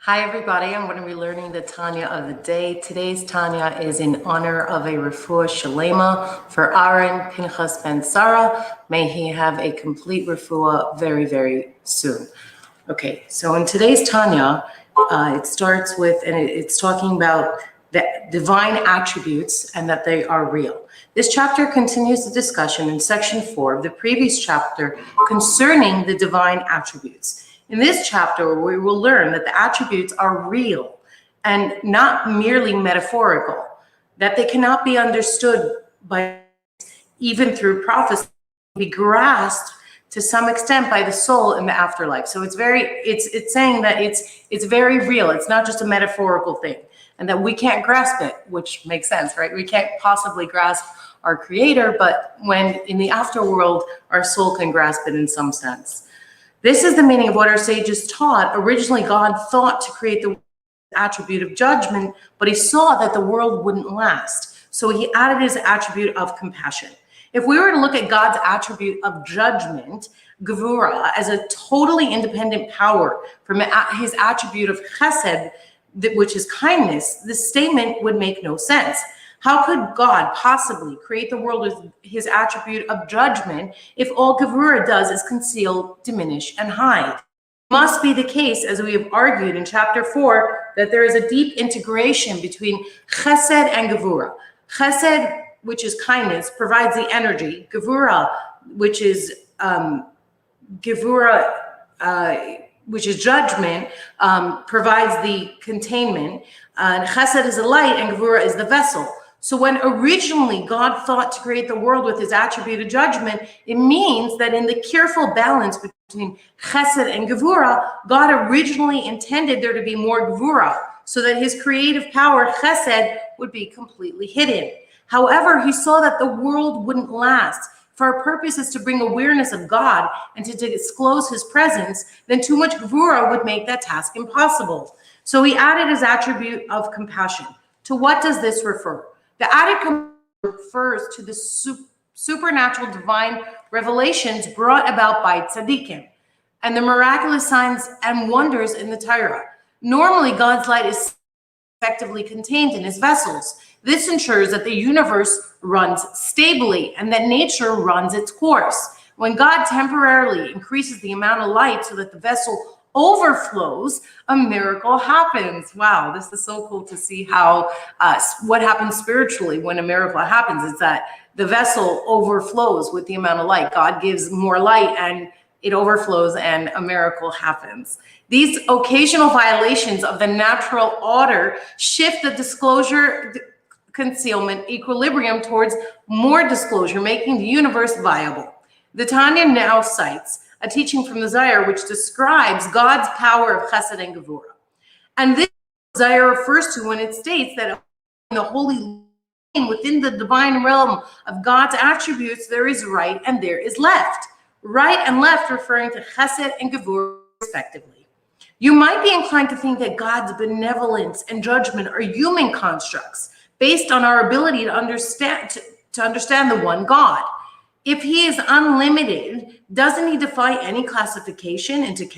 Hi, everybody. I'm going to be learning the Tanya of the day. Today's Tanya is in honor of a Refuah Sheleima for Aharon Pinchas ben Sarah. May he have a complete refuah very, very soon. Okay, so in today's Tanya, it starts with, and it's talking about the divine attributes and that they are real. This chapter continues the discussion in section 4 of the previous chapter concerning the divine attributes. In this chapter, we will learn that the attributes are real and not merely metaphorical, that they cannot be understood by even through prophecy, be grasped to some extent by the soul in the afterlife. So it's saying that it's very real. It's not just a metaphorical thing, and that we can't grasp it, which makes sense, right? We can't possibly grasp our Creator, but when in the afterworld, our soul can grasp it in some sense. This is the meaning of what our sages taught. Originally, God thought to create the attribute of judgment, but he saw that the world wouldn't last. So he added his attribute of compassion. If we were to look at God's attribute of judgment, Gevurah, as a totally independent power from his attribute of chesed, which is kindness, this statement would make no sense. How could God possibly create the world with his attribute of judgment if all Gevurah does is conceal, diminish, and hide? It must be the case, as we have argued in chapter 4, that there is a deep integration between chesed and Gevurah. Chesed, which is kindness, provides the energy. Gevurah, which is judgment, provides the containment. And chesed is the light, and Gevurah is the vessel. So when originally God thought to create the world with his attribute of judgment, it means that in the careful balance between chesed and Gevurah, God originally intended there to be more Gevurah, so that his creative power, chesed, would be completely hidden. However, he saw that the world wouldn't last. If our purpose is to bring awareness of God and to disclose his presence, then too much Gevurah would make that task impossible. So he added his attribute of compassion. To what does this refer? The added compassion refers to the supernatural divine revelations brought about by tzaddikim and the miraculous signs and wonders in the Torah. Normally, God's light is effectively contained in his vessels. This ensures that the universe runs stably and that nature runs its course. When God temporarily increases the amount of light so that the vessel overflows, a miracle happens. Wow, this is so cool to see how what happens spiritually when a miracle happens. It's that the vessel overflows with the amount of light. God gives more light and it overflows and a miracle happens. These occasional violations of the natural order shift the disclosure concealment equilibrium towards more disclosure, making the universe viable. The Tanya now cites a teaching from the Iyar which describes God's power of chesed and Gevurah. And this Iyar refers to when it states that in the holy within the divine realm of God's attributes, there is right and there is left. Right and left referring to chesed and Gevurah respectively. You might be inclined to think that God's benevolence and judgment are human constructs based on our ability to understand the one God. If he is unlimited, doesn't he defy any classification into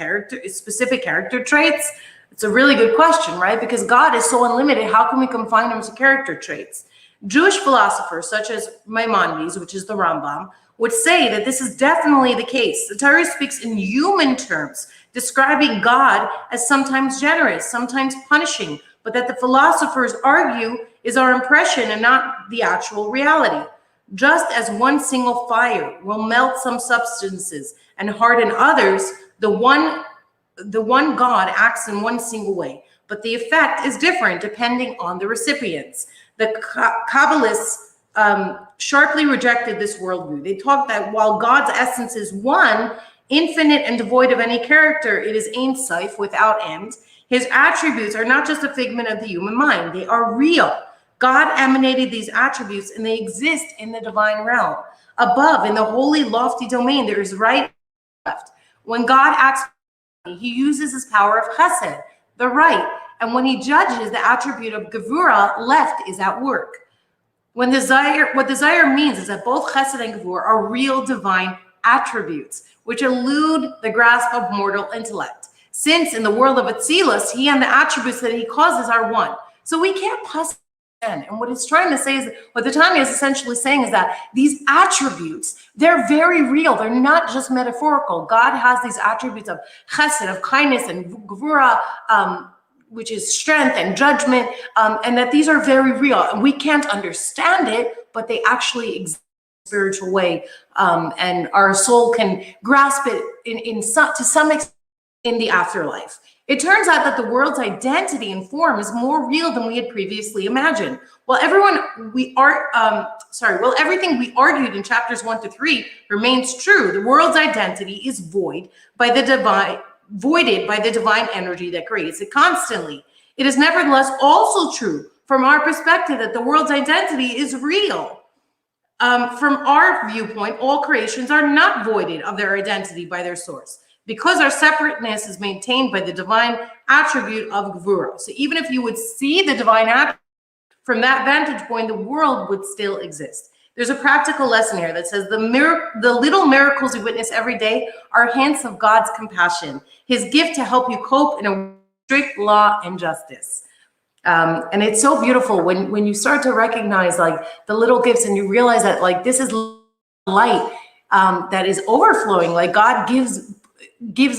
specific character traits? It's a really good question, right? Because God is so unlimited, how can we confine him to character traits? Jewish philosophers such as Maimonides, which is the Rambam, would say that this is definitely the case. The Torah speaks in human terms, describing God as sometimes generous, sometimes punishing, but that the philosophers argue is our impression and not the actual reality. Just as one single fire will melt some substances and harden others, the one God acts in one single way, but the effect is different depending on the recipients. The Kabbalists sharply rejected this worldview. They taught that while God's essence is one, infinite and devoid of any character, it is Ein Sof, without end. His attributes are not just a figment of the human mind, they are real. God emanated these attributes and they exist in the divine realm. Above, in the holy, lofty domain, there is right and left. When God acts, he uses his power of chesed, the right. And when he judges, the attribute of Gevurah, left, is at work. What the Iyar means is that both chesed and Gevurah are real divine attributes, which elude the grasp of mortal intellect. since in the world of Atzilus, he and the attributes that he causes are one. So we can't possibly understand. And what it's trying to say is, what the Tanya is essentially saying is that these attributes, they're very real. They're not just metaphorical. God has these attributes of chesed, of kindness, and gvura, which is strength and judgment, and that these are very real. And we can't understand it, but they actually exist in a spiritual way, and our soul can grasp it to some extent in the afterlife. It turns out that the world's identity and form is more real than we had previously imagined. Everything we argued in chapters 1 to 3 remains true. The world's identity is voided by the divine energy that creates it constantly. It is nevertheless also true from our perspective that the world's identity is real. From our viewpoint, all creations are not voided of their identity by their source, because our separateness is maintained by the divine attribute of Gvura. So even if you would see the divine attribute from that vantage point, the world would still exist. There's a practical lesson here that says the little miracles you witness every day are hints of God's compassion, his gift to help you cope in a strict law and justice. And it's so beautiful when you start to recognize like the little gifts, and you realize that like this is light that is overflowing. Like God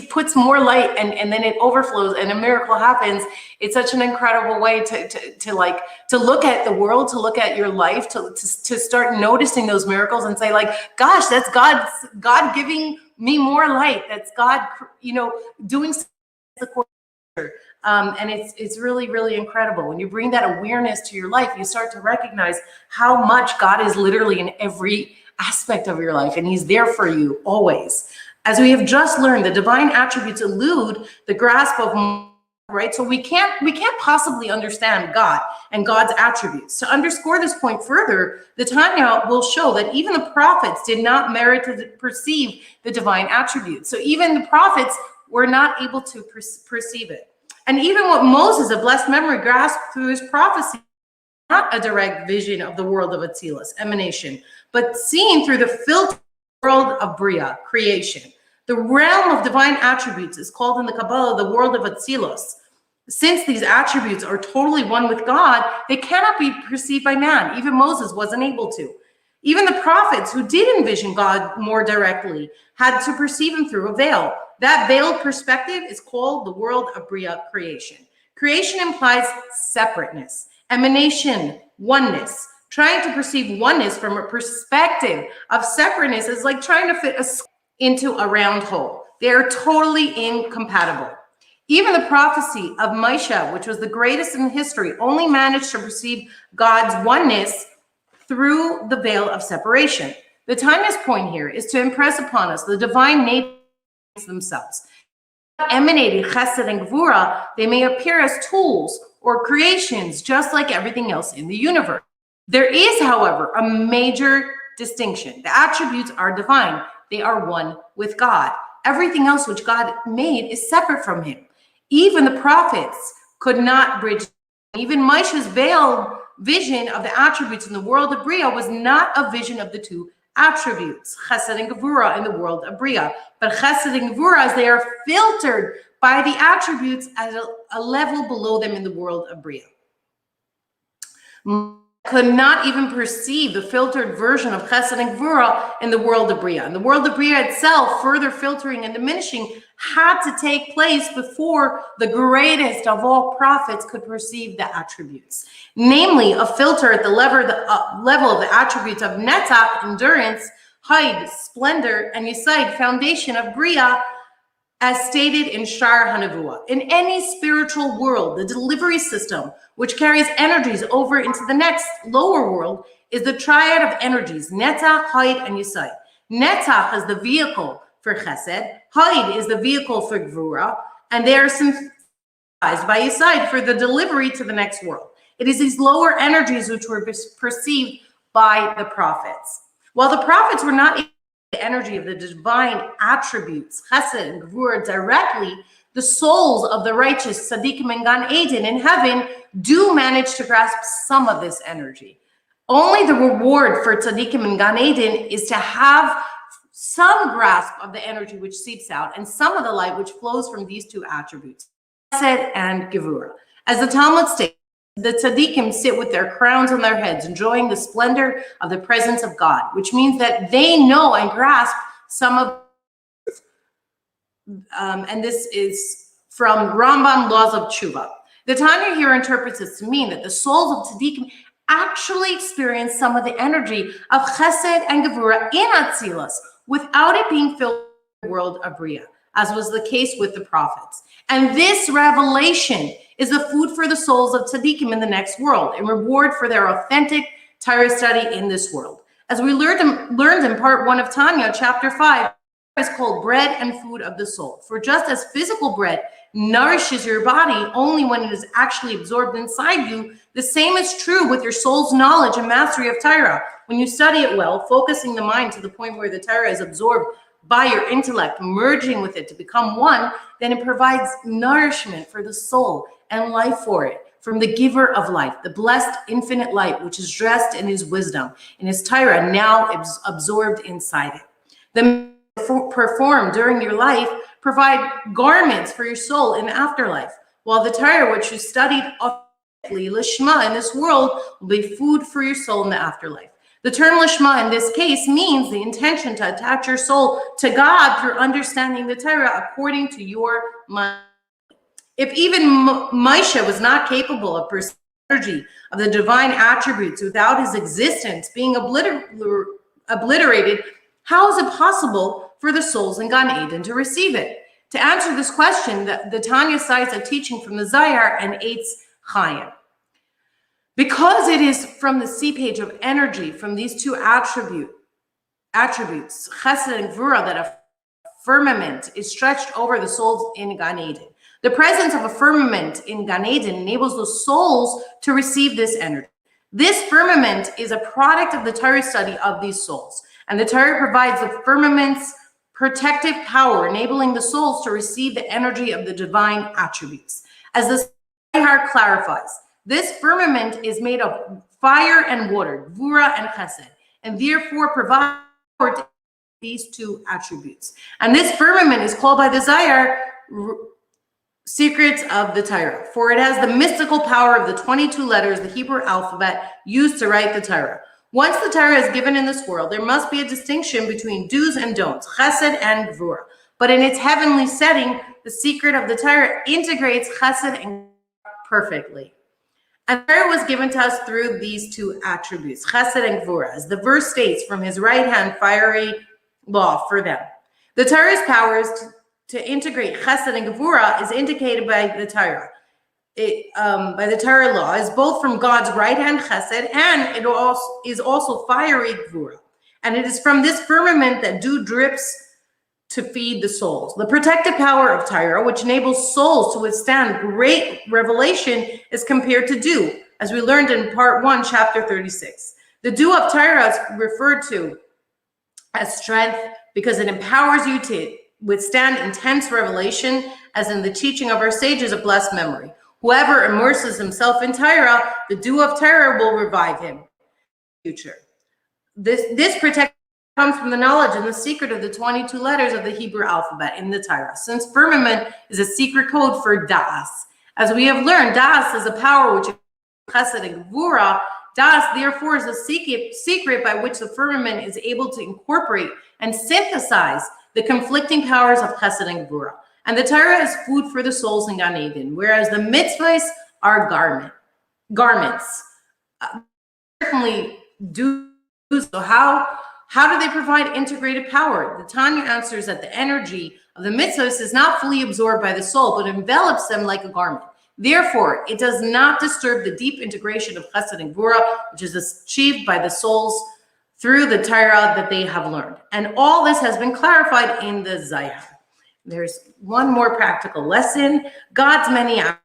puts more light, and then it overflows and a miracle happens. It's such an incredible way to look at the world, to look at your life, to start noticing those miracles and say like, gosh, that's God giving me more light. That's God, doing the quarter. And it's really, really incredible. When you bring that awareness to your life, you start to recognize how much God is literally in every aspect of your life, and he's there for you always. As we have just learned, the divine attributes elude the grasp of, right? So we can't possibly understand God and God's attributes. To underscore this point further, the Tanya will show that even the prophets did not merit to perceive the divine attributes. So even the prophets were not able to perceive it. And even what Moses, of blessed memory, grasped through his prophecy, not a direct vision of the world of Atzilus, emanation, but seen through the filtered world of Bria, creation. The realm of divine attributes is called in the Kabbalah the world of Atzilus. Since these attributes are totally one with God, they cannot be perceived by man. Even Moses wasn't able to. Even the prophets who did envision God more directly had to perceive him through a veil. That veiled perspective is called the world of Bria, creation. Creation implies separateness, emanation, oneness. Trying to perceive oneness from a perspective of separateness is like trying to fit a square into a round hole. They are totally incompatible. Even the prophecy of Moshe, which was the greatest in history, only managed to perceive God's oneness through the veil of separation. The Tanya's point here is to impress upon us the divine nature themselves. Emanating chesed and gvura, they may appear as tools or creations, just like everything else in the universe. There is, however, a major distinction. The attributes are divine. They are one with God. Everything else which God made is separate from him. Even the prophets could not bridge. Even Moshe's veiled vision of the attributes in the world of Bria was not a vision of the two attributes, chesed and gevura, in the world of Bria. But chesed and gevura, as they are filtered by the attributes at a level below them in the world of Bria. Could not even perceive the filtered version of chesed and gevura in the world of Bria. In the world of Bria itself, further filtering and diminishing had to take place before the greatest of all prophets could perceive the attributes. Namely, a filter at the level of the attributes of netzach, endurance, hide, splendor, and yisaid, foundation of Bria, as stated in Shar HaNevuah. In any spiritual world, the delivery system, which carries energies over into the next lower world, is the triad of energies, netzach, hide, and yisaid. Netzach is the vehicle for chesed, hide is the vehicle for gvura, and they are synthesized by yisaid for the delivery to the next world. It is these lower energies which were perceived by the prophets. While the prophets were not the energy of the divine attributes, chesed and gvura, directly, the souls of the righteous tzaddikim and Gan Eden in heaven do manage to grasp some of this energy. Only the reward for tzaddikim and Gan Eden is to have some grasp of the energy which seeps out, and some of the light which flows from these two attributes, chesed and gevura. As the Talmud states, the tzaddikim sit with their crowns on their heads, enjoying the splendor of the presence of God, which means that they know and grasp some of, and this is from Rambam Laws of Tshuva. The Tanya here interprets this to mean that the souls of tzaddikim actually experience some of the energy of chesed and gevura in Atzilus without it being filled with the world of Bria, as was the case with the prophets. And this revelation is the food for the souls of tzaddikim in the next world, in reward for their authentic Torah study in this world. As we learned in part 1 of Tanya, chapter 5, is called bread and food of the soul. For just as physical bread nourishes your body only when it is actually absorbed inside you, the same is true with your soul's knowledge and mastery of Torah. When you study it well, focusing the mind to the point where the Torah is absorbed by your intellect, merging with it to become one, then it provides nourishment for the soul and life for it from the giver of life, the blessed infinite light, which is dressed in his wisdom, in his Torah, now absorbed inside it. The performed during your life provide garments for your soul in the afterlife, while the Torah, which you studied authentically, lishma, in this world, will be food for your soul in the afterlife. The term lishma in this case means the intention to attach your soul to God through understanding the Torah according to your mind. If even Moshe was not capable of perceiving the energy of the divine attributes without his existence being obliterated, how is it possible for the souls in Gan Eden to receive it? To answer this question, the Tanya cites a teaching from the Iyar and Eitz Chaim. Because it is from the seepage of energy from these two attributes, chesed and gevura, that a firmament is stretched over the souls in Gan Eden. The presence of a firmament in Gan Eden enables the souls to receive this energy. This firmament is a product of the Torah study of these souls, and the Torah provides the firmament's protective power, enabling the souls to receive the energy of the divine attributes. As the Iyar clarifies, this firmament is made of fire and water, gevura and chesed, and therefore provides power to these two attributes. And this firmament is called by the Iyar secrets of the Torah, for it has the mystical power of the 22 letters, the Hebrew alphabet, used to write the Torah. Once the Torah is given in this world, there must be a distinction between do's and don'ts, chesed and gevura. But in its heavenly setting, the secret of the Torah integrates chesed and perfectly. And Torah was given to us through these two attributes, chesed and gevura, as the verse states, from his right hand fiery law for them. The Torah's powers to integrate chesed and gevura is indicated by the Torah. By the Torah law is both from God's right hand chesed, and it is also fiery gevura. And it is from this firmament that dew drips to feed the souls. The protective power of Torah, which enables souls to withstand great revelation, is compared to dew, as we learned in part 1, chapter 36. The dew of Torah is referred to as strength because it empowers you to withstand intense revelation, as in the teaching of our sages of blessed memory. Whoever immerses himself in Torah, the dew of Torah will revive him in the future. This protection comes from the knowledge and the secret of the 22 letters of the Hebrew alphabet in the Torah, since firmament is a secret code for da'as. As we have learned, da'as is a power which is chesed and gevura. Da'as, therefore, is a secret by which the firmament is able to incorporate and synthesize the conflicting powers of chesed and gevura. And the Torah is food for the souls in Gan Eden, whereas the mitzvahs are garments. Certainly do so. How do they provide integrated power? The Tanya answers that the energy of the mitzvahs is not fully absorbed by the soul, but envelops them like a garment. Therefore, it does not disturb the deep integration of chesed and gevura, which is achieved by the souls through the Torah that they have learned. And all this has been clarified in the Iyar. There's one more practical lesson. God's many are,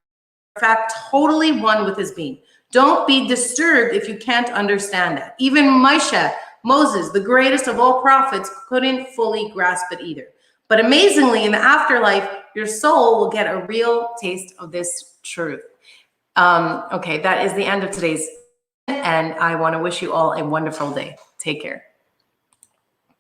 in fact, totally one with his being. Don't be disturbed if you can't understand that. Even Moses, the greatest of all prophets, couldn't fully grasp it either. But amazingly, in the afterlife, your soul will get a real taste of this truth. Okay, that is the end of today's, and I want to wish you all a wonderful day. Take care.